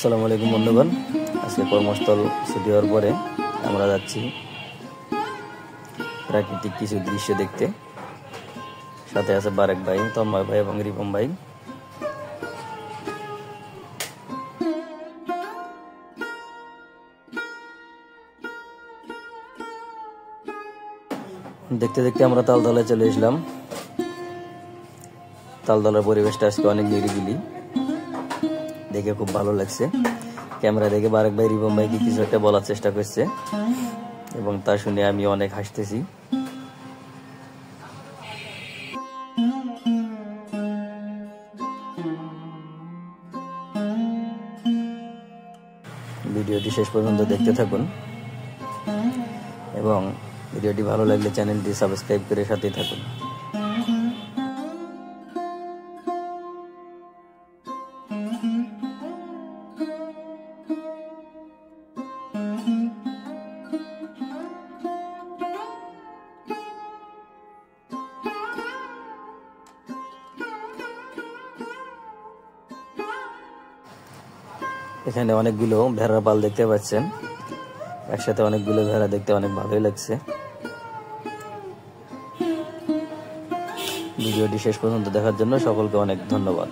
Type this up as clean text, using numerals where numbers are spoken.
আসসালামু আলাইকুম বন্ধুগণ, আজকে কর্মস্থল ছুটি হওয়ার পরে আমরা যাচ্ছি প্রাকৃতিক কিছু দৃশ্য দেখতে। সাথে আছে বারেক ভাই, তন্ময় ভাই এবং রিপন ভাই। দেখতে দেখতে আমরা তালতলায় চলে এসলাম। তালতলার পরিবেশটা আজকে অনেক নিরিবিলি, দেখে খুব ভালো লাগছে। ক্যামেরা দেখে বারেক ভাই রিপন ভাইকে কিছু একটা বলার চেষ্টা করছে এবং তা শুনে আমি অনেক হাসতেছি। ভিডিওটি শেষ পর্যন্ত দেখতে থাকুন এবং ভিডিওটি ভালো লাগলে চ্যানেলটি সাবস্ক্রাইব করে সাথেই থাকুন। এখানে অনেকগুলো ভেড়ার পাল দেখতে পাচ্ছেন। একসাথে অনেকগুলো ভেড়া দেখতে অনেক ভালোই লাগছে। ভিডিওটি শেষ পর্যন্ত দেখার জন্য সকলকে অনেক ধন্যবাদ।